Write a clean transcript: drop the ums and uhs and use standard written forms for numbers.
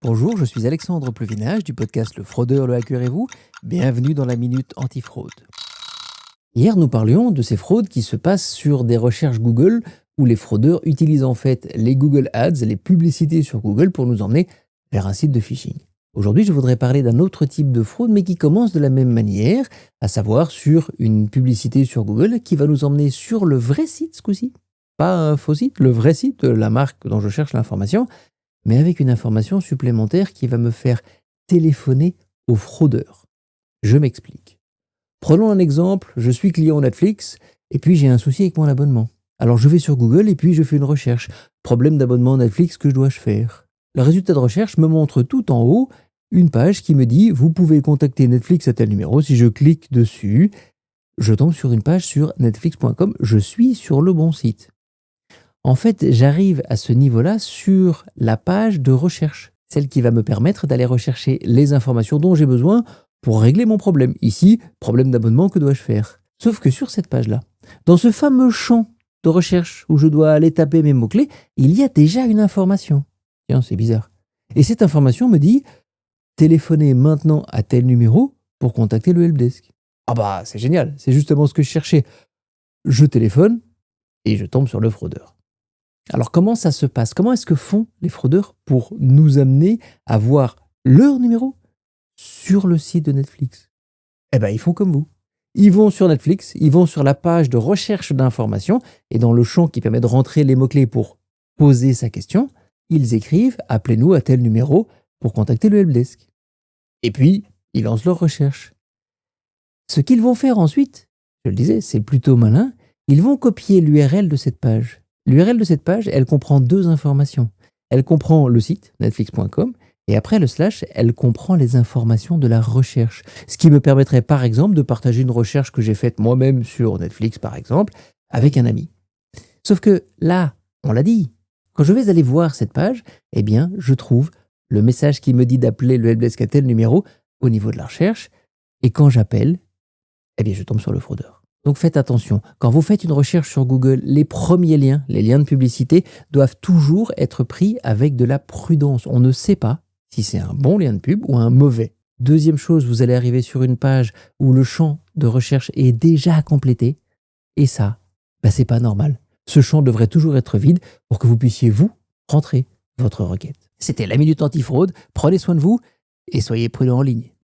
Bonjour, je suis Alexandre Pluvinage du podcast Le Fraudeur, le hacker et vous. Bienvenue dans la Minute Antifraude. Hier, nous parlions de ces fraudes qui se passent sur des recherches Google où les fraudeurs utilisent en fait les Google Ads, les publicités sur Google pour nous emmener vers un site de phishing. Aujourd'hui, je voudrais parler d'un autre type de fraude mais qui commence de la même manière, à savoir sur une publicité sur Google qui va nous emmener sur le vrai site ce coup-ci. Pas un faux site, le vrai site de la marque dont je cherche l'information, mais avec une information supplémentaire qui va me faire téléphoner au fraudeur. Je m'explique. Prenons un exemple, je suis client Netflix et puis j'ai un souci avec mon abonnement. Alors je vais sur Google et puis je fais une recherche. Problème d'abonnement Netflix, que dois-je faire? Le résultat de recherche me montre tout en haut une page qui me dit « Vous pouvez contacter Netflix à tel numéro ». Si je clique dessus, je tombe sur une page sur netflix.com. Je suis sur le bon site. En fait, j'arrive à ce niveau-là sur la page de recherche, celle qui va me permettre d'aller rechercher les informations dont j'ai besoin pour régler mon problème. Ici, problème d'abonnement, que dois-je faire? Sauf que sur cette page-là, dans ce fameux champ de recherche où je dois aller taper mes mots-clés, il y a déjà une information. Tiens, c'est bizarre. Et cette information me dit « Téléphonez maintenant à tel numéro pour contacter le helpdesk ». Ah bah, c'est génial, c'est justement ce que je cherchais. Je téléphone et je tombe sur le fraudeur. Alors comment ça se passe? Comment est-ce que font les fraudeurs pour nous amener à voir leur numéro sur le site de Netflix? Eh bien, ils font comme vous. Ils vont sur Netflix, ils vont sur la page de recherche d'informations et dans le champ qui permet de rentrer les mots-clés pour poser sa question, ils écrivent « Appelez-nous à tel numéro pour contacter le helpdesk ». Et puis, ils lancent leur recherche. Ce qu'ils vont faire ensuite, je le disais, c'est plutôt malin, ils vont copier l'URL de cette page. L'URL de cette page, elle comprend deux informations. Elle comprend le site, netflix.com, et après le slash, elle comprend les informations de la recherche. Ce qui me permettrait par exemple de partager une recherche que j'ai faite moi-même sur Netflix par exemple, avec un ami. Sauf que là, on l'a dit, quand je vais aller voir cette page, eh bien, je trouve le message qui me dit d'appeler le helpdesk à tel numéro au niveau de la recherche, et quand j'appelle, eh bien, je tombe sur le fraudeur. Donc faites attention, quand vous faites une recherche sur Google, les premiers liens, les liens de publicité, doivent toujours être pris avec de la prudence. On ne sait pas si c'est un bon lien de pub ou un mauvais. Deuxième chose, vous allez arriver sur une page où le champ de recherche est déjà complété. Et ça, c'est pas normal. Ce champ devrait toujours être vide pour que vous puissiez, vous, rentrer votre requête. C'était la Minute Antifraude. Prenez soin de vous et soyez prudents en ligne.